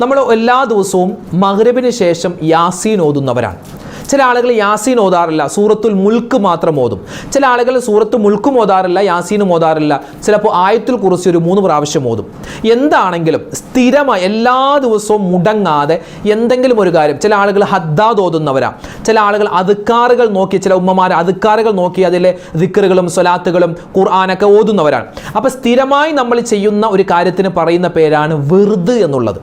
നമ്മൾ എല്ലാ ദിവസവും മഗ്രിബിന് ശേഷം യാസീൻ ഓതുന്നവരാണ്. ചില ആളുകൾ യാസീൻ ഓതാറില്ല, സൂറത്തുൽ മുൽക്ക് മാത്രം ഓതും. ചില ആളുകൾ സൂറത്ത് മുൽക്കും ഓതാറില്ല, യാസീനും ഓതാറില്ല. ചിലപ്പോൾ ആയത്തുൽ കുർസി ഒരു 3 പ്രാവശ്യം ഓതും. എന്താണെങ്കിലും സ്ഥിരമായി എല്ലാ ദിവസവും മുടങ്ങാതെ എന്തെങ്കിലും ഒരു കാര്യം. ചില ആളുകൾ ഹദ്ദാദ് ഓതുന്നവരാണ്. ചില ആളുകൾ അദ്കാറുകൾ നോക്കി, ചില ഉമ്മമാർ അദ്കാറുകൾ നോക്കി അതിലെ ദിക്റുകളും സ്വലാത്തുകളും ഖുർആനൊക്കെ ഓതുന്നവരാണ്. അപ്പോൾ സ്ഥിരമായി നമ്മൾ ചെയ്യുന്ന ഒരു കാര്യത്തിന് പറയുന്ന പേരാണ് വിർദ് എന്നുള്ളത്.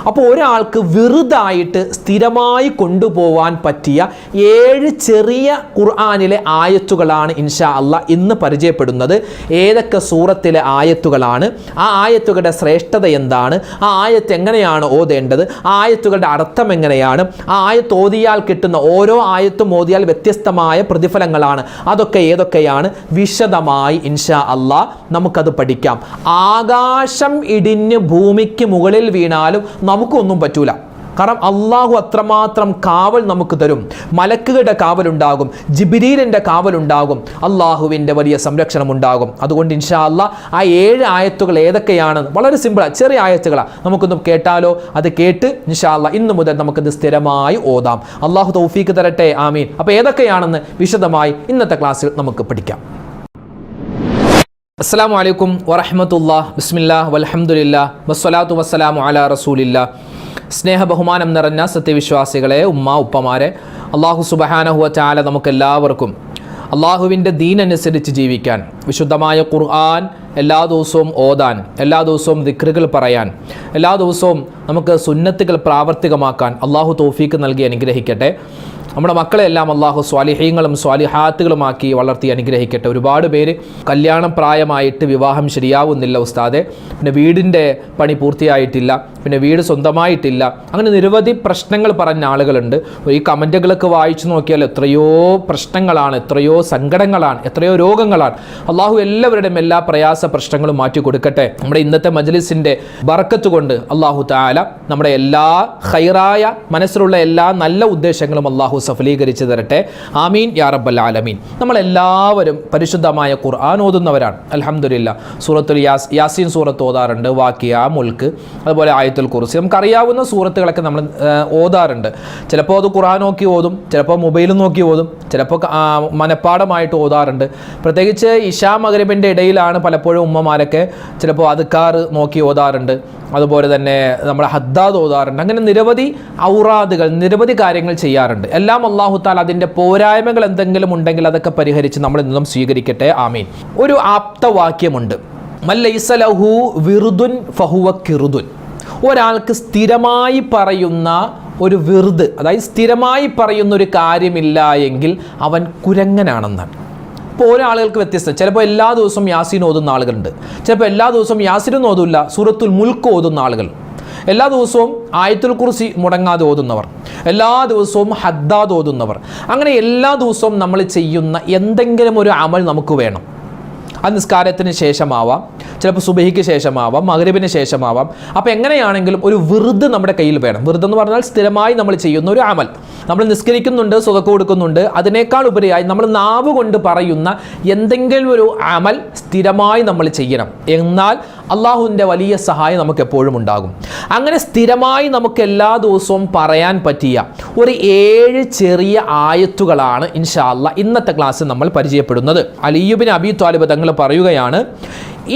അപ്പോൾ ഒരാൾക്ക് വിറുതായിട്ട് സ്ഥിരമായി കൊണ്ടുപോകാൻ പറ്റിയ 7 ചെറിയ ഖുർആനിലെ ആയത്തുകളാണ് ഇൻഷാ അല്ലാഹ് ഇന്ന് പരിചയപ്പെടുന്നത്. ഏതൊക്കെ സൂറത്തിലെ ആയത്തുകളാണ്, ആ ആയത്തുകളുടെ ശ്രേഷ്ഠത എന്താണ്, ആ ആയത്ത് എങ്ങനെയാണ് ഓതേണ്ടത്, ആ ആയത്തുകളുടെ അർത്ഥം എങ്ങനെയാണ്, ആ ആയത്ത് ഓതിയാൽ കിട്ടുന്ന ഓരോ ആയത്തും ഓതിയാൽ വ്യത്യസ്തമായ പ്രതിഫലങ്ങളാണ്, അതൊക്കെ ഏതൊക്കെയാണ് വിശദമായി ഇൻഷാ അല്ലാഹ് നമുക്കത് പഠിക്കാം. ആകാശം ഇടിഞ്ഞ് ഭൂമിക്ക് മുകളിൽ വീണാലും നമുക്കൊന്നും പറ്റൂല. കാരണം അള്ളാഹു അത്രമാത്രം കാവൽ നമുക്ക് തരും. മലക്കുകളുടെ കാവലുണ്ടാകും, ജിബ്രീലിൻ്റെ കാവലുണ്ടാകും, അള്ളാഹുവിൻ്റെ വലിയ സംരക്ഷണം ഉണ്ടാകും. അതുകൊണ്ട് ഇൻഷാ അല്ലാഹ് ആ 7 ആയത്തുകൾ ഏതൊക്കെയാണ്, വളരെ സിമ്പിളാണ്, ചെറിയ ആയത്തുകളാണ്. നമുക്കൊന്നും കേട്ടാലോ? അത് കേട്ട് ഇൻഷാ അല്ലാഹ് ഇന്ന് മുതൽ നമുക്കത് സ്ഥിരമായി ഓതാം. അള്ളാഹു തൗഫീക്ക് തരട്ടെ, ആമീൻ. അപ്പോൾ ഏതൊക്കെയാണെന്ന് വിശദമായി ഇന്നത്തെ ക്ലാസ്സിൽ നമുക്ക് പഠിക്കാം. അസ്സലാമു അലൈക്കും വറഹ്മത്തുള്ളാഹി. ബിസ്മില്ലാഹ് വൽഹംദുലില്ലാഹ് വസ്സലാത്തു വസ്സലാമു അലാ റസൂലില്ലാഹ്. സ്നേഹ ബഹുമാനം നിറഞ്ഞ സത്യവിശ്വാസികളെ, ഉമ്മ ഉപ്പമാരെ, അള്ളാഹു സുബ്ഹാനഹു വ തആല നമുക്കെല്ലാവർക്കും അള്ളാഹുവിൻ്റെ ദീനനുസരിച്ച് ജീവിക്കാൻ, വിശുദ്ധമായ ഖുർആൻ എല്ലാ ദിവസവും ഓതാൻ, എല്ലാ ദിവസവും ദിക്റുകൾ പറയാൻ, എല്ലാ ദിവസവും നമുക്ക് സുന്നത്തുകൾ പ്രാവർത്തികമാക്കാൻ അള്ളാഹു തൗഫീക്ക് നൽകി അനുഗ്രഹിക്കട്ടെ. നമ്മുടെ മക്കളെല്ലാം അള്ളാഹു സ്വാലിഹീങ്ങളും സ്വാലിഹാത്തുകളുമാക്കി വളർത്തി അനുഗ്രഹിക്കട്ടെ. ഒരുപാട് പേര് കല്യാണം പ്രായമായിട്ട് വിവാഹം ശരിയാവുന്നില്ല ഉസ്താദെ, പിന്നെ വീടിൻ്റെ പണി പൂർത്തിയായിട്ടില്ല, പിന്നെ വീട് സ്വന്തമായിട്ടില്ല, അങ്ങനെ നിരവധി പ്രശ്നങ്ങൾ പറഞ്ഞ ആളുകളുണ്ട്. ഈ കമൻറ്റുകളൊക്കെ വായിച്ചു നോക്കിയാൽ എത്രയോ പ്രശ്നങ്ങളാണ്, എത്രയോ സങ്കടങ്ങളാണ്, എത്രയോ രോഗങ്ങളാണ്. അള്ളാഹു എല്ലാവരുടെയും എല്ലാ പ്രയാസ പ്രശ്നങ്ങളും മാറ്റി കൊടുക്കട്ടെ. നമ്മുടെ ഇന്നത്തെ മജ്ലിസിൻ്റെ ബർക്കത്ത് കൊണ്ട് അള്ളാഹു തആല നമ്മുടെ എല്ലാ ഖൈറായ മനസ്സിലുള്ള എല്ലാ നല്ല ഉദ്ദേശങ്ങളും അള്ളാഹു സഫലീകരിച്ച് തരട്ടെ, ആമീൻ യാ റബ്ബൽ ആലമീൻ. നമ്മളെല്ലാവരും പരിശുദ്ധമായ ഖുർആൻ ഓതുന്നവരാണ്. അൽഹംദുലില്ലാ. സൂറത്തുൽ യാസീൻ സൂറത്ത് ഓതാറുണ്ട്, വാക്കിയ, മുൽക്ക്, അതുപോലെ ആയത്തുൽ കുർസി. നമുക്കറിയാവുന്ന സൂറത്തുകളൊക്കെ നമ്മൾ ഓതാറുണ്ട്. ചിലപ്പോൾ അത് ഖുർആൻ നോക്കി ഓതും, ചിലപ്പോൾ മൊബൈൽ നോക്കി ഓതും, ചിലപ്പോൾ മനപ്പാടമായിട്ട് ഓതാറുണ്ട്. പ്രത്യേകിച്ച് ഇശാ മഗ്രിബിൻ്റെ ഇടയിലാണ് പലപ്പോഴും ഉമ്മമാരൊക്കെ ചിലപ്പോൾ അദ്കാർ നോക്കി ഓതാറുണ്ട്. അതുപോലെ തന്നെ നമ്മൾ ഹദ്ദാദ് ഓതാറുണ്ട്. അങ്ങനെ നിരവധി ഔറാദുകൾ, നിരവധി കാര്യങ്ങൾ ചെയ്യാറുണ്ട്. എല്ലാം അല്ലാഹു തആല അതിൻ്റെ പോരായ്മകൾ എന്തെങ്കിലും ഉണ്ടെങ്കിൽ അതൊക്കെ പരിഹരിച്ച് നമ്മൾ ഇന്നും സ്വീകരിക്കട്ടെ, ആമീൻ. ഒരു ആപ്തവാക്യമുണ്ട്, മല്ലൈസ ലഹു വിറുദുൻ ഫഹുവ കിറുദുൻ. ഒരാൾക്ക് സ്ഥിരമായി പറയുന്ന ഒരു വിറുദ്, അതായത് സ്ഥിരമായി പറയുന്ന ഒരു കാര്യമില്ല എങ്കിൽ അവൻ കുരങ്ങനാണെന്നാണ്. ഇപ്പോൾ ഓരോ ആളുകൾക്ക് വ്യത്യസ്തം. ചിലപ്പോൾ എല്ലാ ദിവസവും യാസീൻ ഓതുന്ന ആളുകളുണ്ട്, ചിലപ്പോൾ എല്ലാ ദിവസവും യാസീനൊന്നും ഓതില്ല, സൂറത്തുൽ മുൽക്ക് ഓതുന്ന ആളുകൾ, എല്ലാ ദിവസവും ആയത്തുൽ കുർസി മുടങ്ങാതെ ഓതുന്നവർ, എല്ലാ ദിവസവും ഹദ്ദാദ് ഓതുന്നവർ. അങ്ങനെ എല്ലാ ദിവസവും നമ്മൾ ചെയ്യുന്ന എന്തെങ്കിലും ഒരു അമൽ നമുക്ക് വേണം. അത് നിസ്കാരത്തിന് ശേഷമാവാം, ചിലപ്പോൾ സുബഹിക്ക് ശേഷമാവാം, മഗ്രിബിന് ശേഷമാവാം. അപ്പോൾ എങ്ങനെയാണെങ്കിലും ഒരു വിറുദ് നമ്മുടെ കയ്യിൽ വേണം. വിറുദ് എന്ന് പറഞ്ഞാൽ സ്ഥിരമായി നമ്മൾ ചെയ്യുന്ന ഒരു അമൽ. നമ്മൾ നിസ്കരിക്കുന്നുണ്ട്, സ്വതക്ക കൊടുക്കുന്നുണ്ട്, അതിനേക്കാൾ ഉപരിയായി നമ്മൾ നാവ് കൊണ്ട് പറയുന്ന എന്തെങ്കിലും ഒരു അമൽ സ്ഥിരമായി നമ്മൾ ചെയ്യണം. എന്നാൽ അള്ളാഹുവിൻ്റെ വലിയ സഹായം നമുക്ക് എപ്പോഴും ഉണ്ടാകും. അങ്ങനെ സ്ഥിരമായി നമുക്ക് എല്ലാ ദിവസവും പറയാൻ പറ്റിയ ഒരു 7 ചെറിയ ആയത്തുകളാണ് ഇൻഷാ അല്ലാഹ് ഇന്നത്തെ ക്ലാസ്സിൽ നമ്മൾ പരിചയപ്പെടുന്നത്. അലി ഇബ്നു അബീ ത്വാലിബ് തങ്ങൾ പറയുകയാണ്,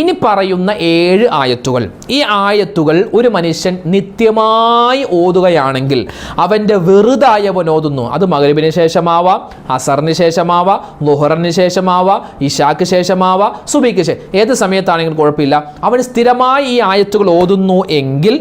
ഇനി പറയുന്ന 7 ആയത്തുകൾ, ഈ ആയത്തുകൾ ഒരു മനുഷ്യൻ നിത്യമായി ഓതുകയാണെങ്കിൽ അവൻ്റെ വെറുതായവൻ ഓതുന്നു. അത് മഗ്രിബിന് ശേഷമാവാം, അസറിന് ശേഷമാവാം, ളുഹറിന് ശേഷമാവാം, ഇശാക്ക് ശേഷമാവാം, സുബഹിക്ക് ശേഷം, ഏത് സമയത്താണെങ്കിലും കുഴപ്പമില്ല. അവൻ സ്ഥിരമായി ഈ ആയത്തുകൾ ഓതുന്നു എങ്കിൽ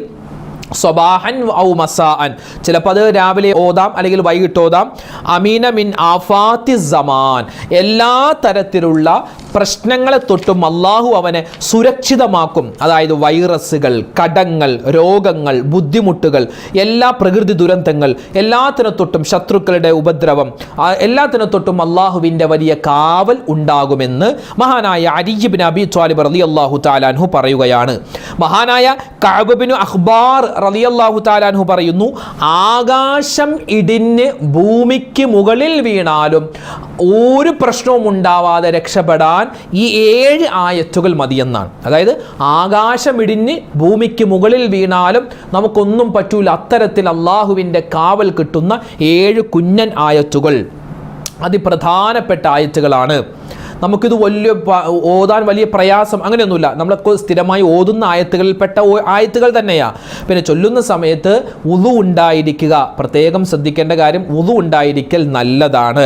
സ്വബാഹൻ ഔ മസാഅൻ, ചിലപ്പോൾ അത് രാവിലെ ഓതാം അല്ലെങ്കിൽ വൈകിട്ട് ഓതാം. അമീന മിൻ ആഫാത്തി സമാൻ, എല്ലാ തരത്തിലുള്ള പ്രശ്നങ്ങളെ തൊട്ടും അള്ളാഹു അവനെ സുരക്ഷിതമാക്കും. അതായത് വൈറസുകൾ, കടങ്ങൾ, രോഗങ്ങൾ, ബുദ്ധിമുട്ടുകൾ, എല്ലാ പ്രകൃതി ദുരന്തങ്ങൾ, എല്ലാത്തിനെ തൊട്ടും ശത്രുക്കളുടെ ഉപദ്രവം, എല്ലാത്തിനെ തൊട്ടും അള്ളാഹുവിൻ്റെ വലിയ കാവൽ ഉണ്ടാകുമെന്ന് മഹാനായ അലി ഇബ്നു അബീ ത്വാലിബ് റളിയല്ലാഹു തആല അൻഹു പറയുകയാണ്. മഹാനായ കഅബ് ഇബ്നു അഖ്ബാർ റളിയല്ലാഹു തആല അൻഹു പറയുന്നു, ആകാശം ഇടിഞ്ഞ് ഭൂമിക്ക് മുകളിൽ വീണാലും ഒരു പ്രശ്നവും ഉണ്ടാവാതെ രക്ഷപ്പെടാൻ ഓതാൻ ഈ 7 ആയത്തുകൾ മതിയെന്നാണ്. അതായത് ആകാശമിടിഞ്ഞ് ഭൂമിക്ക് മുകളിൽ വീണാലും നമുക്കൊന്നും പറ്റൂല, അത്തരത്തിൽ അള്ളാഹുവിൻ്റെ കാവൽ കിട്ടുന്ന 7 കുഞ്ഞൻ ആയത്തുകൾ അതിപ്രധാനപ്പെട്ട ആയത്തുകളാണ്. നമുക്കിത് ഓതാൻ വലിയ പ്രയാസം അങ്ങനെയൊന്നുമില്ല. നമ്മളൊക്കെ സ്ഥിരമായി ഓതുന്ന ആയത്തുകളിൽപ്പെട്ട ആയത്തുകൾ തന്നെയാണ്. പിന്നെ ചൊല്ലുന്ന സമയത്ത് വുളു ഉണ്ടായിരിക്കുക, പ്രത്യേകം ശ്രദ്ധിക്കേണ്ട കാര്യം വുളു ഉണ്ടായിരിക്കൽ നല്ലതാണ്.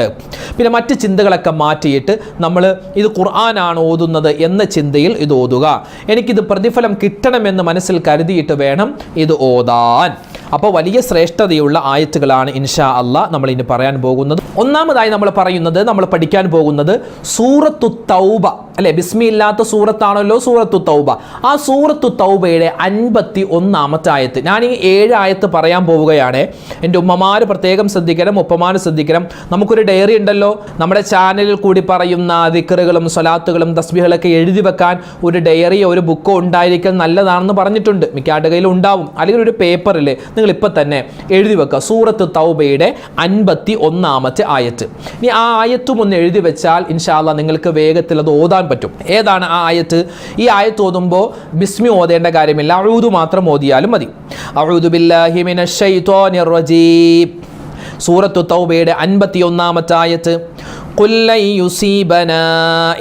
പിന്നെ മറ്റ് ചിന്തകളൊക്കെ മാറ്റിയിട്ട് നമ്മൾ ഇത് ഖുർആനാണ് ഓതുന്നത് എന്ന ചിന്തയിൽ ഇത് ഓതുക. എനിക്കിത് പ്രതിഫലം കിട്ടണമെന്ന് മനസ്സിൽ കരുതിയിട്ട് വേണം ഇത് ഓതാൻ. അപ്പോൾ വലിയ ശ്രേഷ്ഠതയുള്ള ആയത്തുകളാണ് ഇൻഷാ അല്ലാഹ് നമ്മൾ ഇനി പറയാൻ പോകുന്നത്. ഒന്നാമതായി നമ്മൾ പഠിക്കാൻ പോകുന്നത് സൂറത്തു തൗബ അല്ലെ, ബിസ്മി ഇല്ലാത്ത സൂറത്താണല്ലോ സൂറത്തു തൗബ. ആ സൂറത്തു തൗബയുടെ 51-ാമത്തെ ആയത്ത്. ഞാൻ ഈ 7 ആയത്ത് പറയാൻ പോവുകയാണ്. എൻ്റെ ഉമ്മമാർ പ്രത്യേകം ശ്രദ്ധിക്കണം, ഉപ്പമാർ ശ്രദ്ധിക്കണം. നമുക്കൊരു ഡയറി ഉണ്ടല്ലോ, നമ്മുടെ ചാനലിൽ കൂടി പറയുന്ന ദിക്റുകളും സ്വലാത്തുകളും തസ്ബീഹുകളൊക്കെ എഴുതി വെക്കാൻ ഒരു ഡയറിയോ ഒരു ബുക്കോ ഉണ്ടായിരിക്കൽ നല്ലതാണെന്ന് പറഞ്ഞിട്ടുണ്ട്. മിക്ക കയ്യിലും ഉണ്ടാവും. അല്ലെങ്കിൽ ഒരു പേപ്പറിൽ നിങ്ങൾ ഇപ്പം തന്നെ എഴുതി വെക്കുക സൂറത്ത് തൗബയുടെ 51-ാമത്തെ ആയത്ത്. ഇനി ആ ആയത്തും ഒന്ന് എഴുതി വെച്ചാൽ ഇൻഷാ അല്ലാഹ് നിങ്ങൾക്ക് വേഗത്തിൽ അത് ഓതാൻ പറ്റും. ഏതാണ് ആ ആയത്ത്? ഈ ആയത്ത് ഓതുമ്പോൾ ബിസ്മി ഓതേണ്ട കാര്യമില്ല, അഊദു മാത്രം ഓതിയാലും മതി. അഊദു ബില്ലാഹി മിനശ് ശൈത്വാനിർ റജീം. സൂറത്തു തൗബയുടെ 51-ാമത്തെ ആയത്ത്. ഖുൽ ലൻ യുസീബനാ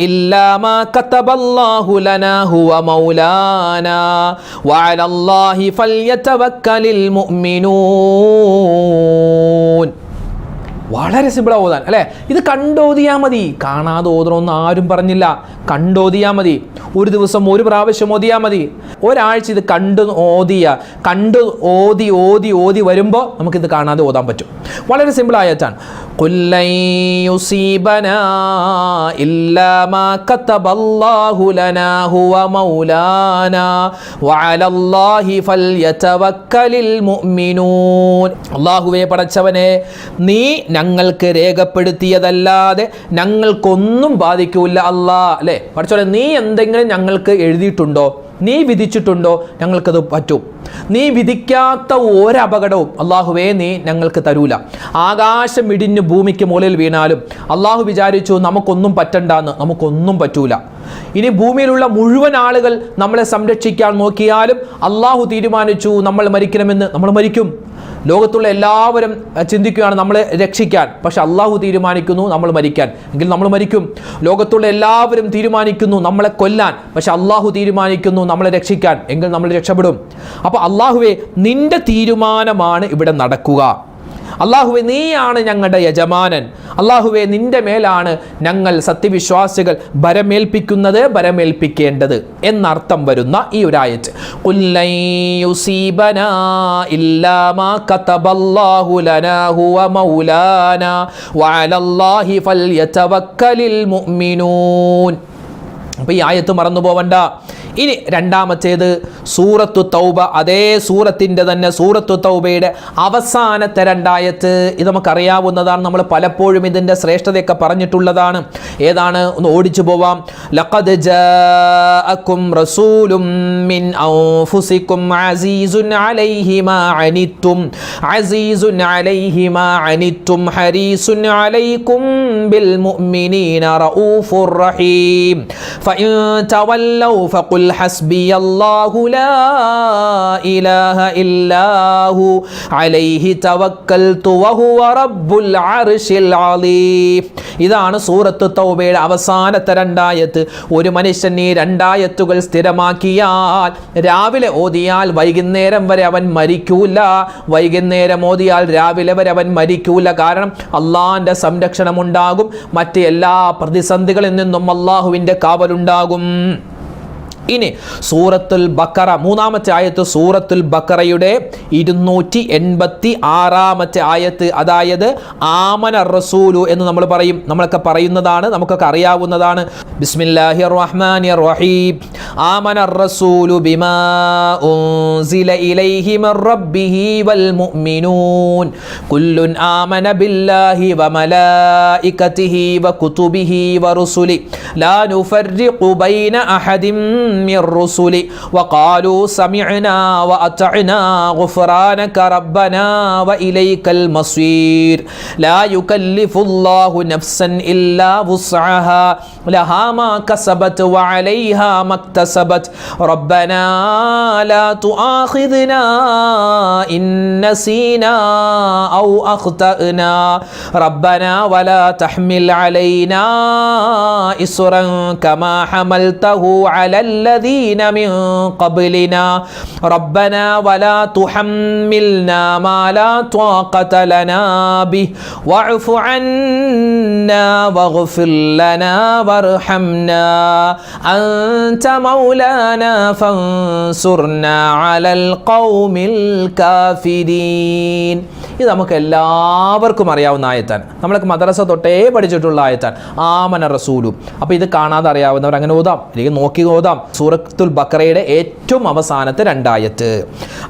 ഇല്ലാ മാ കതബല്ലാഹു ലനാ ഹുവ മൗലാനാ വഅലല്ലാഹി ഫൽയതവക്കലിൽ മുഅ്മിനൂൻ. വളരെ സിമ്പിളാണ് ഓതാൻ അല്ലേ. ഇത് കണ്ടോതിയാൽ മതി, കാണാതെ ഓതണമെന്ന് ആരും പറഞ്ഞില്ല. കണ്ടോതിയാൽ മതി, ഒരു ദിവസം ഒരു പ്രാവശ്യം ഓതിയാൽ മതി. ഒരാഴ്ച ഇത് കണ്ട് ഓതി വരുമ്പോൾ നമുക്കിത് കാണാതെ ഓതാൻ പറ്റും. വളരെ സിമ്പിൾ ആയതാണ്. ഖുൽ ലൻ യുസീബനാ ഇല്ലാ മാ കതബല്ലാഹു ലനാ ഹുവ മൗലാനാ വഅലല്ലാഹി ഫൽയതവക്കലിൽ മുഅ്മിനൂൻ. അല്ലാഹുവേ പടച്ചവനെ, നീ ഞങ്ങൾക്ക് രേഖപ്പെടുത്തിയതല്ലാതെ ഞങ്ങൾക്കൊന്നും ബാധിക്കൂല അല്ലാ. അല്ലേ പഠിച്ചോളെ, നീ എന്തെങ്കിലും ഞങ്ങൾക്ക് എഴുതിയിട്ടുണ്ടോ, നീ വിധിച്ചിട്ടുണ്ടോ, ഞങ്ങൾക്കത് പറ്റും. നീ വിധിക്കാത്ത ഒരപകടവും അള്ളാഹുവേ നീ ഞങ്ങൾക്ക് തരൂല. ആകാശം ഇടിഞ്ഞ് ഭൂമിക്ക് മുകളിൽ വീണാലും അള്ളാഹു വിചാരിച്ചു നമുക്കൊന്നും പറ്റണ്ടെന്ന്, നമുക്കൊന്നും പറ്റൂല. ഇനി ഭൂമിയിലുള്ള മുഴുവൻ ആളുകൾ നമ്മളെ സംരക്ഷിക്കാൻ നോക്കിയാലും അള്ളാഹു തീരുമാനിച്ചു നമ്മൾ മരിക്കണമെന്ന്, നമ്മൾ മരിക്കും. ലോകത്തുള്ള എല്ലാവരും ചിന്തിക്കുകയാണ് നമ്മളെ രക്ഷിക്കാൻ, പക്ഷെ അള്ളാഹു തീരുമാനിക്കുന്നു നമ്മൾ മരിക്കാൻ, എങ്കിൽ നമ്മൾ മരിക്കും. ലോകത്തുള്ള എല്ലാവരും തീരുമാനിക്കുന്നു നമ്മളെ കൊല്ലാൻ, പക്ഷെ അള്ളാഹു തീരുമാനിക്കുന്നു നമ്മളെ രക്ഷിക്കാൻ, എങ്കിൽ നമ്മൾ രക്ഷപ്പെടും. അപ്പോൾ അള്ളാഹുവേ നിന്റെ തീരുമാനമാണ് ഇവിടെ നടക്കുക. അള്ളാഹുവേ നീയാണ് ഞങ്ങളുടെ യജമാനൻ. അള്ളാഹുവേ നിന്റെ മേലാണ് ഞങ്ങൾ സത്യവിശ്വാസികൾ ഭരമേൽപ്പിക്കേണ്ടത് എന്നർത്ഥം വരുന്ന ഈ ഒരു ആയത്ത്. ഖുൽ ലൻ യുസീബനാ ഇല്ലാ മാ കതബല്ലാഹു ലനാ ഹുവ മൗലാനാ വഅലല്ലാഹി ഫൽയതവക്കലിൽ മുഅ്മിനൂൻ. അപ്പോൾ ഈ ആയത്ത് മറന്നു പോവണ്ട. ഇനി രണ്ടാമത്തേത് സൂറത്തു തൗബ, അതേ സൂറത്തിൻ്റെ തന്നെ സൂറത്തു തൗബയുടെ അവസാനത്തെ 2 ആയത്ത്. ഇത് നമുക്കറിയാവുന്നതാണ്, നമ്മൾ പലപ്പോഴും ഇതിൻ്റെ ശ്രേഷ്ഠതയൊക്കെ പറഞ്ഞിട്ടുള്ളതാണ്. ഏതാണ്? ഒന്ന് ഓടിച്ചു പോവാം. ലഖദ് ജാഅകും റസൂലും മിൻ അൻഫുസികും അസീസുൻ അലൈഹി മാ അനിത്തും ഹരീസുൻ അലൈക്കും ബിൽ മുഅ്മിനീന റഊഫുർ റഹീം ഫഇൻ തവല്ലൗ ഫഖുൽ ഹസ്ബിയല്ലാഹു ലാ ഇലാഹ ഇല്ലാഹു അലൈഹി തവക്കൽതു വഹുവ റബ്ബുൽ അർശിൽ അലീം. ഇതാണ് സൂറത്ത് തൗബയുടെ അവസാനത്തെ 2 ആയത്ത്. ഒരു മനുഷ്യൻ ഈ 2 ആയത്തുകൾ സ്ഥിരമാക്കിയാൽ, രാവിലെ ഓതിയാൽ വൈകുന്നേരം വരെ അവൻ മരിക്കൂല, വൈകുന്നേരം ഓതിയാൽ രാവിലെ വരെ അവൻ മരിക്കൂല. കാരണം അള്ളാഹിൻ്റെ സംരക്ഷണം ഉണ്ടാകും, മറ്റ് എല്ലാ പ്രതിസന്ധികളിൽ നിന്നും അള്ളാഹുവിൻ്റെ കാവലുണ്ടാകും. ഇനി സൂറത്തുൽ ബഖറ 3-ാമത്തെ ആയത്ത്, സൂറത്തുൽ ബഖറയുടെ 286-ാമത്തെ ആയത്ത്. അതായത് ആമന റസൂലു എന്ന് നമ്മൾ പറയും, നമ്മളൊക്കെ പറയുന്നതാണ്, നമുക്കൊക്കെ അറിയാവുന്നതാണ്. ബിസ്മില്ലാഹിർ റഹ്മാനിർ റഹീം. ആമന റസൂലു ബിമാ ഉൻസില ഇലൈഹി മിർ റബ്ബിഹി വൽ മുഅ്മിനൂൻ കുല്ലുൻ ആമന ബില്ലാഹി വ മലായികതിഹി വ കുതുബിഹി വ റുസുലി ലാ നുഫർരിഖു ബൈന അഹദിൻ من الرسل وقالوا سمعنا وأطعنا غفرانك ربنا وإليك المصير لا يكلف الله نفسا إلا وسعها لها ما كسبت وعليها ما اكتسبت ربنا لا تؤاخذنا إن نسينا أو أخطأنا ربنا ولا تحمل علينا إصرا كما حملته على الذين من قبلنا ربنا ولا تحملنا ما لا طاقة لنا به واعف عنا واغفر لنا وارحمنا أنت مولانا فانصرنا على القوم الكافرين. ഇത് നമുക്ക് എല്ലാവർക്കും അറിയാവുന്ന ആയത്താണ്. നമ്മളൊക്കെ മദ്രസ തൊട്ടേ പഠിച്ചിട്ടുള്ള ആയത്താണ്, ആമന റസൂലു. അപ്പോൾ ഇത് കാണാതെ അറിയാവുന്നവർ അങ്ങനെ ഓതാം, അല്ലെങ്കിൽ നോക്കി ഓതാം. സൂറത്തുൽ ബഖറയുടെ ഏറ്റവും അവസാനത്തെ 2 ആയത്ത്.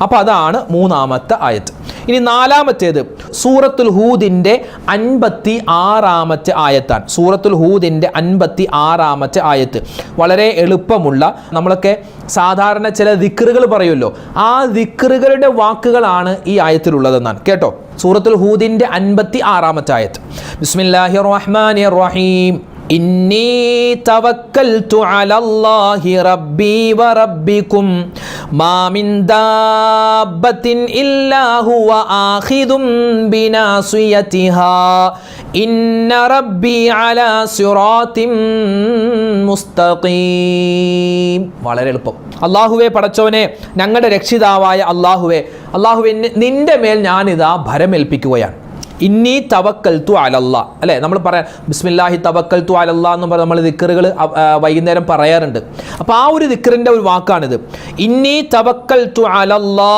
അപ്പോൾ അതാണ് 3ാമത്തെ ആയത്ത്. ഇനി 4ാമത്തേത് സൂറത്തുൽ ഹൂദിൻ്റെ 56ാമത്തെ ആയത്താണ്. സൂറത്തുൽ ഹൂദിൻ്റെ 56ാമത്തെ ആയത്ത് വളരെ എളുപ്പമുള്ള, നമ്മളൊക്കെ സാധാരണ ചില ദിക്റുകൾ പറയുമല്ലോ, ആ ദിക്റുകളുടെ വാക്കുകളാണ് ഈ ആയത്തിലുള്ളതെന്നാണ്. കേട്ടോ, സൂറത്തുൽ ഹൂദിൻ്റെ 56ാമത്തെ ആയത്ത്. ബിസ്മില്ലാഹിർ റഹ്മാനിർ റഹീം. ഇന്നി തവക്കൽതു അലല്ലാഹി റബ്ബി വറബ്ബികും മാ മിൻ ദാബത്തിൻ ഇല്ലാ ഹുവ ആഖിദും ബിനാസിയതിഹാ ഇന്ന റബ്ബി അലാ സിറാത്തിൻ മുസ്തഖീം. വളരെ എളുപ്പം. അല്ലാഹുവേ, പടച്ചവനെ, ഞങ്ങളുടെ രക്ഷിതാവായ അല്ലാഹുവേ, നിന്റെ മേൽ ഞാനിതാ ഭരമേൽപ്പിക്കുകയാണ്. ഇന്നി തവക്കൽതു അലല്ലാ, അല്ലേ? നമ്മൾ പറയാം ബിസ്മില്ലാഹി തവക്കൽതു അലല്ലാ എന്ന് പറഞ്ഞ് നമ്മൾ ദിക്റുകൾ വൈകുന്നേരം പറയാറുണ്ട്. അപ്പോൾ ആ ഒരു ദിക്റിൻ്റെ ഒരു വാക്കാണിത്. ഇന്നി തവക്കൽതു അലല്ലാ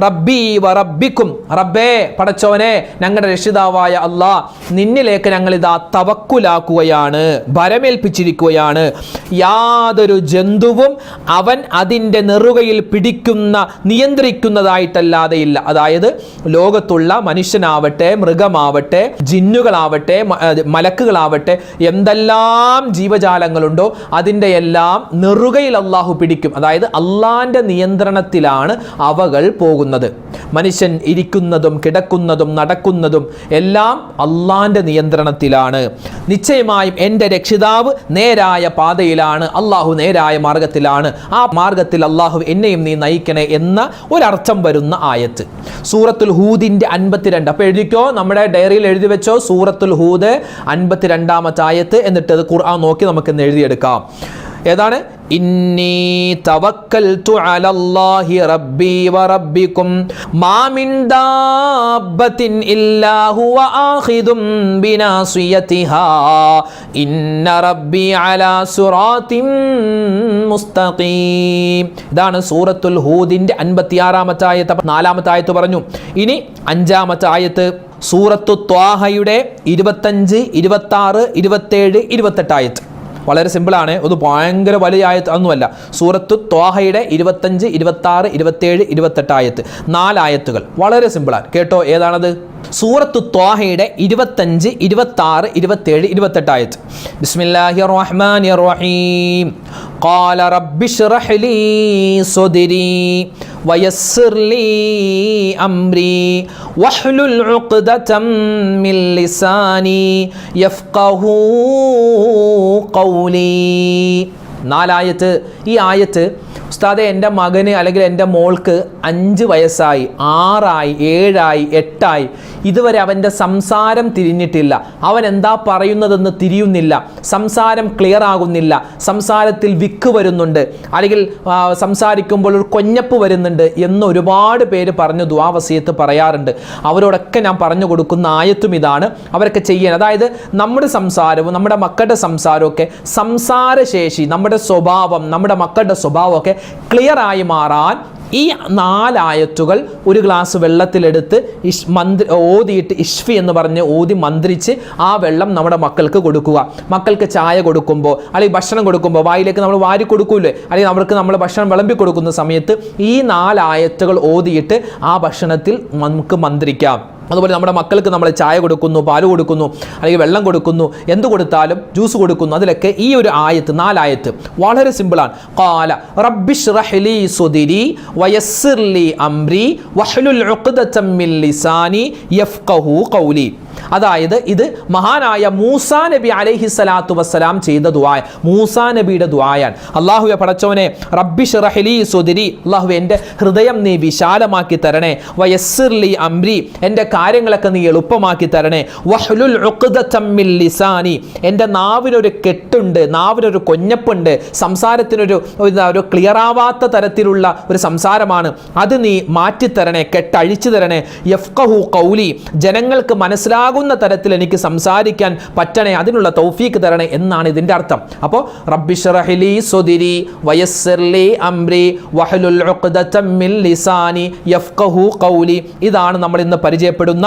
റബ്ബി വറബ്ബിക്കും. റബ്ബേ, പടച്ചവനെ, ഞങ്ങളുടെ രക്ഷിതാവായ അല്ലാ, നിന്നിലേക്ക് ഞങ്ങളിതാ തവക്കുലാക്കുകയാണ്, ഭരമേൽപ്പിച്ചിരിക്കുകയാണ്. യാതൊരു ജന്തുവും അവൻ അതിൻ്റെ നെറുകയിൽ പിടിക്കുന്ന നിയന്ത്രിക്കുന്നതായിട്ടല്ലാതെ ഇല്ല. അതായത് ലോകത്തുള്ള മനുഷ്യനാവട്ടെ, മൃഗമാവട്ടെ, ജിന്നുകളാവട്ടെ, മലക്കുകളാവട്ടെ, എന്തെല്ലാം ജീവജാലങ്ങളുണ്ടോ അതിൻ്റെ എല്ലാം നെറുകയിൽ അള്ളാഹു പിടിക്കും. അതായത് അള്ളാന്റെ നിയന്ത്രണത്തിലാണ് അവകൾ പോകുന്നത്. മനുഷ്യൻ ഇരിക്കുന്നതും കിടക്കുന്നതും നടക്കുന്നതും എല്ലാം അള്ളാന്റെ നിയന്ത്രണത്തിലാണ്. നിശ്ചയമായും എൻ്റെ രക്ഷിതാവ് നേരായ പാതയിലാണ്, അള്ളാഹു നേരായ മാർഗത്തിലാണ്, ആ മാർഗത്തിൽ അള്ളാഹു എന്നെയും നീ നയിക്കണേ എന്ന ഒരർത്ഥം വരുന്ന ആയത്ത്. സൂറത്തുൽ ഹൂദിൻ്റെ 52. അപ്പോൾ എഴുതിക്കോ, നമ്മുടെ ഡയറിയിൽ എഴുതി വെച്ചോ, സൂറത്തുൽ ഹൂദ് 52ാമത്തെ ആയത്ത്. എന്നിട്ട് അത് ഖുർആൻ നോക്കി നമുക്കിന്ന് എഴുതിയെടുക്കാം. ഏതാണ്? ഇന്നി തവക്കൽതു അലല്ലാഹി റബ്ബി വറബ്ബിക്കും മാ മിൻ ദാബത്തിൻ ഇല്ലാ ഹുവ ആഖിദും ബിനാസിയതിഹാ ഇന്ന റബ്ബി അലാ സിറാത്തിൻ മുസ്തഖീം. ഇതാണ് സൂറത്തുൽ ഹൂദിൻ്റെ 56ാമത്തെ ആയത്ത്. 4ാമത്തെ ആയത്ത് പറഞ്ഞു. ഇനി 5ാമത്തെ ആയത്ത് സൂറത്തു ത്വാഹയുടെ 25, 26, 27, 28 ആയത്ത്. വളരെ സിമ്പിളാണ്, അത് ഭയങ്കര വലിയ ആയത്ത് ഒന്നുമല്ല. സൂറത്തു ത്വാഹയുടെ 25, 26, 27, 28 ആയത്ത്. 4 ആയത്തുകൾ, വളരെ സിമ്പിളാണ്. കേട്ടോ, ഏതാണത്? സൂറത്തു ത്വാഹയുടെ 25, 26, 27, 28 ആയത്ത്. ബിസ്മില്ലാഹിർ റഹ്മാനിർ റഹീം. ഖാല റബ്ബിശ്റഹ് ലീ സദ്രി വയസ്സിർ ലീ അംരി വഹ്ലുൽ ഉഖ്ദതം മിൻ ലിസാനി യഫ്ഖഹൂ ഖൗലി. 4 ആയത്ത്. ഈ ആയത്ത് ഉസ്താദെ, എൻ്റെ മകന് അല്ലെങ്കിൽ എൻ്റെ മോൾക്ക് 5 വയസ്സായി, 6 ആയി, 7 ആയി, 8 ആയി, ഇതുവരെ അവൻ്റെ സംസാരം തിരിഞ്ഞിട്ടില്ല. അവൻ എന്താ പറയുന്നതെന്ന് തിരിയുന്നില്ല, സംസാരം ക്ലിയർ ആകുന്നില്ല, സംസാരത്തിൽ വിക്ക് വരുന്നുണ്ട്, അല്ലെങ്കിൽ സംസാരിക്കുമ്പോൾ ഒരു കൊഞ്ഞപ്പ് വരുന്നുണ്ട് എന്ന് ഒരുപാട് പേര് പറഞ്ഞു ദുആ വസിയത്ത് പറയാറുണ്ട്. അവരോടൊക്കെ ഞാൻ പറഞ്ഞു കൊടുക്കുന്ന ആയത്തും ഇതാണ്, അവരൊക്കെ ചെയ്യാൻ. അതായത് നമ്മുടെ സംസാരവും നമ്മുടെ മക്കളുടെ സംസാരമൊക്കെ, സംസാരശേഷി, നമ്മുടെ സ്വഭാവം, നമ്മുടെ മക്കളുടെ സ്വഭാവമൊക്കെ ക്ലിയറായി മാറാൻ ഈ 4 ആയത്തുകൾ ഒരു ഗ്ലാസ് വെള്ളത്തിലെടുത്ത് ഓതിയിട്ട് ഇഷ്ഫി എന്ന് പറഞ്ഞ് ഓതി മന്ത്രിച്ച് ആ വെള്ളം നമ്മുടെ മക്കൾക്ക് കൊടുക്കുക. മക്കൾക്ക് ചായ കൊടുക്കുമ്പോൾ അല്ലെങ്കിൽ ഭക്ഷണം കൊടുക്കുമ്പോൾ വായിലേക്ക് നമ്മൾ വാരി കൊടുക്കൂലേ, അല്ലെങ്കിൽ അവർക്ക് നമ്മൾ ഭക്ഷണം വിളമ്പി കൊടുക്കുന്ന സമയത്ത് ഈ 4 ആയത്തുകൾ ഓതിയിട്ട് ആ ഭക്ഷണത്തിൽ നമുക്ക് മന്ത്രിക്കാം. അതുപോലെ നമ്മുടെ മക്കൾക്ക് നമ്മൾ ചായ കൊടുക്കുന്നു, പാല് കൊടുക്കുന്നു, അല്ലെങ്കിൽ വെള്ളം കൊടുക്കുന്നു, എന്ത് കൊടുത്താലും ജ്യൂസ് കൊടുക്കുന്നു, അതിലൊക്കെ ഈ ഒരു ആയത്ത് 4 ആയത്ത് വളരെ സിമ്പിളാണ്. ഖാല റബ്ബിശ്റഹ് ലീ സദ്രി വയസ്സിർ ലീ അംരി വഹ്ലുൽ ഉഖ്ദതം മിൻ ലിസാനി യഫ്ഖഹൂ ഖൗലി. അതായത് ഇത് മഹാനായ മൂസാ നബി അലൈഹിസ്സലാത്തു വസ്സലാം ചെയ്ത ദുആ, മൂസാ നബിയുടെ ദുആയാണ്. അല്ലാഹുവേ പടച്ചവനെ റബ്ബി ശ്റഹ് ലീ സുദ്രി, അല്ലാഹുവേ എൻ്റെ ഹൃദയം നീ വിശാലമാക്കി തരണേ, വയസ്സിർ ലി അംരി, എൻ്റെ കാര്യങ്ങളൊക്കെ നീ എളുപ്പമാക്കി തരണേ, വഹ്ലുൽ ഉഖ്ദതം മിൻ ലിസാനി, എൻ്റെ നാവിനൊരു കെട്ടുണ്ട്, നാവിനൊരു കൊഞ്ഞപ്പുണ്ട്, സംസാരത്തിനൊരു ക്ലിയർ ആവാത്ത തരത്തിലുള്ള ഒരു സംസാരമാണ്, അത് നീ മാറ്റിത്തരണേ, കെട്ടഴിച്ചു തരണേ, യഫ്ഖഹു ഖൗലി, ജനങ്ങൾക്ക് മനസ്സിലാകുന്ന തരത്തിൽ എനിക്ക് സംസാരിക്കാൻ പറ്റണേ, അതിനുള്ള തൗഫീക്ക് തരണേ എന്നാണ് ഇതിൻ്റെ അർത്ഥം. അപ്പോൾ റബ്ബി ശ്റഹ് ലീ സുദ്രി വയസ്സിർ ലി അംരി വഹ്ലുൽ ഉഖ്ദതം മിൻ ലിസാനി യഫ്ഖഹു ഖൗലി. ഇതാണ് നമ്മൾ ഇന്ന് പരിചയപ്പെടുന്ന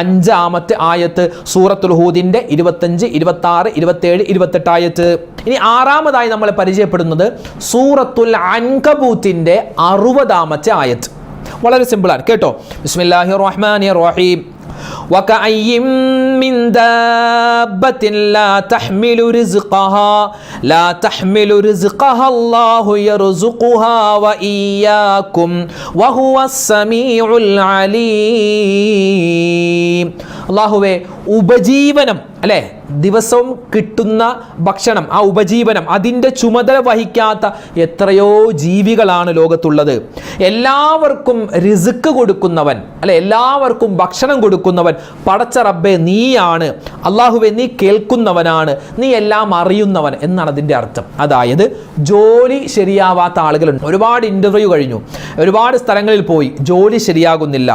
5-ാമത്തെ ആയത്ത്, സൂറത്തുൽ ഹൂദിന്റെ 25, 26, 27, 28 ആയത്ത്. ഇനി 6-ാമതായി നമ്മൾ പരിചയപ്പെടുന്നത് സൂറത്തുൽ അൻകബൂത്തിന്റെ 60-ാമത്തെ ആയത്ത്. വളരെ സിമ്പിളാണ് കേട്ടോ. ബിസ്മില്ലാഹിർ റഹ്മാനിർ റഹീം. وكأي من دابة لا تحمل رزقها الله يرزقها وإياكم وهو السميع العليم. അല്ലാഹുവേ ഉപജീവനം അല്ലേ, ദിവസവും കിട്ടുന്ന ഭക്ഷണം, ആ ഉപജീവനം അതിൻ്റെ ചുമതല വഹിക്കാത്ത എത്രയോ ജീവികളാണ് ലോകത്തുള്ളത്. എല്ലാവർക്കും റിസ്ക് കൊടുക്കുന്നവൻ അല്ലെ, എല്ലാവർക്കും ഭക്ഷണം കൊടുക്കുന്നവൻ പടച്ച റബ്ബേ നീയാണ്. അല്ലാഹുവേ നീ കേൾക്കുന്നവനാണ്, നീ എല്ലാം അറിയുന്നവൻ എന്നാണ് അതിൻ്റെ അർത്ഥം. അതായത് ജോലി ശരിയാവാത്ത ആളുകളുണ്ട്. ഒരുപാട് ഇൻ്റർവ്യൂ കഴിഞ്ഞു, ഒരുപാട് സ്ഥലങ്ങളിൽ പോയി, ജോലി ശരിയാകുന്നില്ല.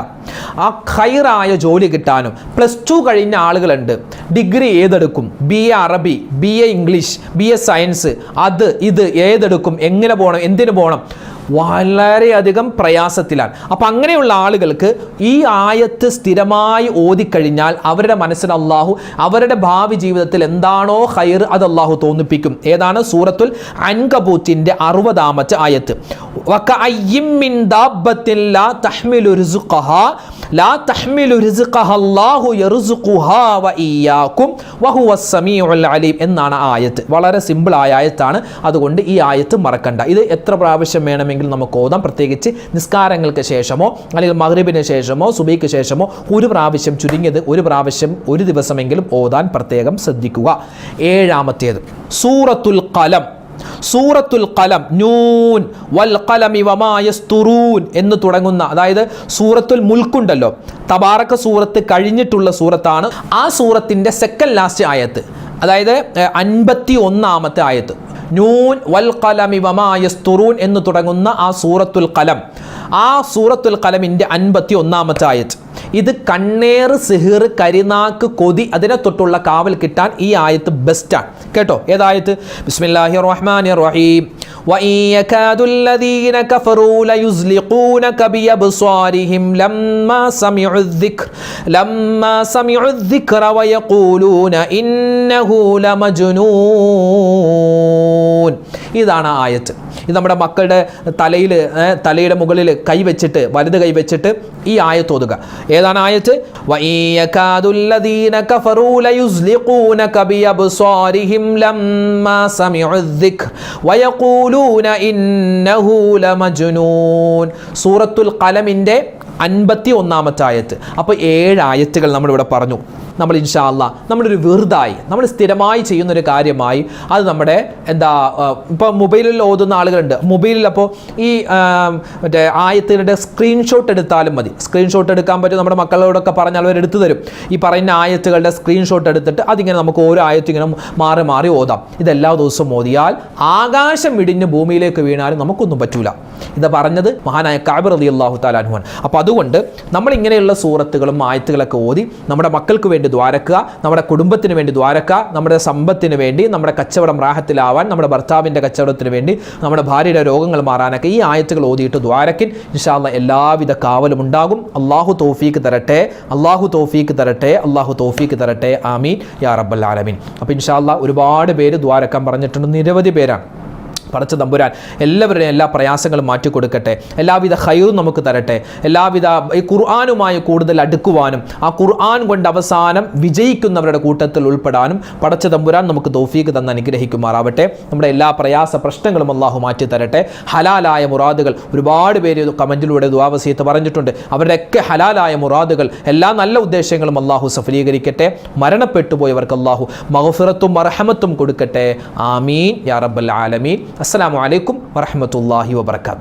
ആ ഖൈറായ ജോലി കിട്ടാനും +2 കഴിഞ്ഞ ആളുകളുണ്ട്. ഡിഗ്രി ഏതെടുക്കും, BA അറബി, BA ഇംഗ്ലീഷ്, BA സയൻസ്, അത് ഇത് ഏതെടുക്കും, എങ്ങനെ പോകണം, എന്തിനു പോകണം, വളരെയധികം പ്രയാസത്തിലാണ്. അപ്പം അങ്ങനെയുള്ള ആളുകൾക്ക് ഈ ആയത്ത് സ്ഥിരമായി ഓതിക്കഴിഞ്ഞാൽ അവരുടെ മനസ്സിൽ അള്ളാഹു അവരുടെ ഭാവി ജീവിതത്തിൽ എന്താണോ ഖൈർ അത് അള്ളാഹു തോന്നിപ്പിക്കും. ഏതാണ്? സൂറത്തുൽ അൻകബൂത്തിന്റെ 60-ാമത്തെ ആയത്ത്. വകഅയ്യിൻ മിൻ ദാബത്തിൻ ലാ തഹ്മിലു റിസ്ഖഹാ അല്ലാഹു യർസുഖുഹാ വഇയ്യാകും വഹുവസ് സമീഉൽ അലീം എന്നാണ് ആയത്ത്. വളരെ സിമ്പിൾ ആയ ആയത്താണ്. അതുകൊണ്ട് ഈ ആയത്ത് മറക്കണ്ട. ഇത് എത്ര പ്രാവശ്യം വേണമെങ്കിലും നമുക്ക് ഓതാം. പ്രത്യേകിച്ച് നിസ്കാരങ്ങൾക്ക് ശേഷമോ അല്ലെങ്കിൽ മഗ്രിബിന് ശേഷമോ സുബഹിക്ക് ശേഷമോ ഒരു പ്രാവശ്യം, ചുരുങ്ങിയത് ഒരു പ്രാവശ്യം ഒരു ദിവസമെങ്കിലും ഓതാൻ പ്രത്യേകം ശ്രദ്ധിക്കുക. 7-ാമത്തേത് സൂറത്തുൽ ഖലം. സൂറത്തുൽ ഖലം, നൂൻ വൽ ഖലമി വമാ യസ്തുറൂൻ എന്ന് തുടങ്ങുന്ന, അതായത് സൂറത്തുൽ മുൽക്കുണ്ടല്ലോ, തബാറക സൂറത്ത് കഴിഞ്ഞിട്ടുള്ള സൂറത്താണ്. ആ സൂറത്തിന്റെ സെക്കൻഡ് ലാസ്റ്റ് ആയത്ത്, അതായത് 51-ാമത്തെ ആയത്ത്. നൂൻ വൽ ഖലമി വമാ യസ്തുറൂൻ എന്ന് തുടങ്ങുന്ന ആ സൂറത്തുൽ ഖലം, ആ സൂറത്തുൽ ഖലമിന്റെ 51-ാമത്തെ ആയത്ത്. ഇത് കണ്ണേറ്, സിഹിർ, കരിനാക്ക്, കൊതി അതിനെ തൊട്ടുള്ള കാവൽ കിട്ടാൻ ഈ ആയത്ത് ബെസ്റ്റാണ് കേട്ടോ. ഏതായത്ത്? ബിസ്മില്ലാഹിർ റഹ്മാനിർ റഹീം. وَإِنْ يَكَادُ الَّذِينَ كَفَرُوا لَيُزْلِقُونَكَ بِأَبْصَارِهِمْ لَمَّا سَمِعُوا الذِّكْرَ وَيَقُولُونَ إِنَّهُ لَمَجْنُونٌ. ഇതാണ് ആയത്ത്. ഇത് നമ്മുടെ മക്കളുടെ തലയുടെ മുകളിൽ കൈവച്ചിട്ട്, വലത് കൈവച്ചിട്ട് ഈ ആയത്ത് ഓതുക. ഏതാണ് ആയത്ത്? وَإِنْ يَكَادُ الَّذِينَ كَفَرُوا لَيُزْلِقُونَكَ بِأَبْصَارِهِمْ لَمَّا سَمِعُوا الذِّكْرَ وَيَقُولُونَ إِنَّهُ لَمَجْنُونٌ. സൂറത്തുൽ ഖലമിന്റെ 51-ാമത്തെ ആയത്ത്. അപ്പോൾ 7 ആയത്തുകൾ നമ്മളിവിടെ പറഞ്ഞു. നമ്മൾ ഇൻഷാ അല്ലാഹ് നമ്മളൊരു വെറുതായി, നമ്മൾ സ്ഥിരമായി ചെയ്യുന്നൊരു കാര്യമായി അത് നമ്മുടെ ഇപ്പോൾ മൊബൈലിൽ ഓതുന്ന ആളുകളുണ്ട്. മൊബൈലിൽ അപ്പോൾ ഈ മറ്റേ ആയത്തിൻ്റെ സ്ക്രീൻഷോട്ട് എടുത്താലും മതി. സ്ക്രീൻഷോട്ട് എടുക്കാൻ പറ്റും. നമ്മുടെ മക്കളോടൊക്കെ പറഞ്ഞാൽ അവർ എടുത്തു തരും. ഈ പറയുന്ന ആയത്തുകളുടെ സ്ക്രീൻഷോട്ട് എടുത്തിട്ട് അതിങ്ങനെ നമുക്ക് ഓരോ ആയത്തും ഇങ്ങനെ മാറി മാറി ഓതാം. ഇതെല്ലാ ദിവസവും ഓതിയാൽ ആകാശം ഇടിഞ്ഞ് ഭൂമിയിലേക്ക് വീണാലും നമുക്കൊന്നും പറ്റൂല. ഇത് പറഞ്ഞത് മഹാനായ കഅബ് റളിയല്ലാഹു തആല അൻഹു. അപ്പോൾ അതുകൊണ്ട് നമ്മൾ ഇങ്ങനെയുള്ള സൂറത്തുകളും ആയത്തുകളൊക്കെ ഓതി നമ്മുടെ മക്കൾക്ക് വേണ്ടി ദ്വാരക്കുക, നമ്മുടെ കുടുംബത്തിന് വേണ്ടി ദ്വാരക്കുക, നമ്മുടെ സമ്പത്തിന് വേണ്ടി, നമ്മുടെ കച്ചവടം റാഹത്തിലാവാൻ, നമ്മുടെ ഭർത്താവിൻ്റെ കച്ചവടത്തിന് വേണ്ടി, നമ്മുടെ ഭാര്യയുടെ രോഗങ്ങൾ മാറാനൊക്കെ ഈ ആയത്തുകൾ ഓതിയിട്ട് ദ്വാരക്കിൻ ഇൻഷാ അല്ലാഹ് എല്ലാവിധ കാവലും ഉണ്ടാകും. അള്ളാഹു തൗഫീക്ക് തരട്ടെ, അള്ളാഹു തൗഫീക്ക് തരട്ടെ, അള്ളാഹു തൗഫീക്ക് തരട്ടെ. ആമീൻ യാ റബ്ബൽ ആലമീൻ. അപ്പോൾ ഇൻഷാ അല്ലാഹ് ഒരുപാട് പേര് ദ്വാരക്കാൻ പറഞ്ഞിട്ടുണ്ട്, നിരവധി പേരാണ്. പടച്ച തമ്പുരാൻ എല്ലാവരുടെയും എല്ലാ പ്രയാസങ്ങളും മാറ്റിക്കൊടുക്കട്ടെ, എല്ലാവിധ ഖൈറും നമുക്ക് തരട്ടെ, എല്ലാവിധ ഈ ഖുർആനുമായി കൂടുതൽ അടുക്കുവാനും ആ ഖുർആൻ കൊണ്ട് അവസാനം വിജയിക്കുന്നവരുടെ കൂട്ടത്തിൽ ഉൾപ്പെടാനും പടച്ച തമ്പുരാൻ നമുക്ക് തൗഫീഖ് തന്ന് അനുഗ്രഹിക്കുമാറാവട്ടെ. നമ്മുടെ എല്ലാ പ്രയാസ പ്രശ്നങ്ങളും അള്ളാഹു മാറ്റി തരട്ടെ. ഹലാലായ മുറാദുകൾ ഒരുപാട് പേര് കമൻറ്റിലൂടെ ദുആ വസിയത്ത് പറഞ്ഞിട്ടുണ്ട്. അവരുടെയൊക്കെ ഹലാലായ മുറാദുകൾ എല്ലാ നല്ല ഉദ്ദേശങ്ങളും അള്ളാഹു സഫലീകരിക്കട്ടെ. മരണപ്പെട്ടു പോയവർക്ക് അള്ളാഹു മഗ്ഫിറത്തും മർഹമത്തും കൊടുക്കട്ടെ. ആമീൻ യാ റബ്ബൽ ആലമീൻ. അസ്സലാമു അലൈക്കും വറഹ്മത്തുള്ളാഹി വബറകാതുഹു.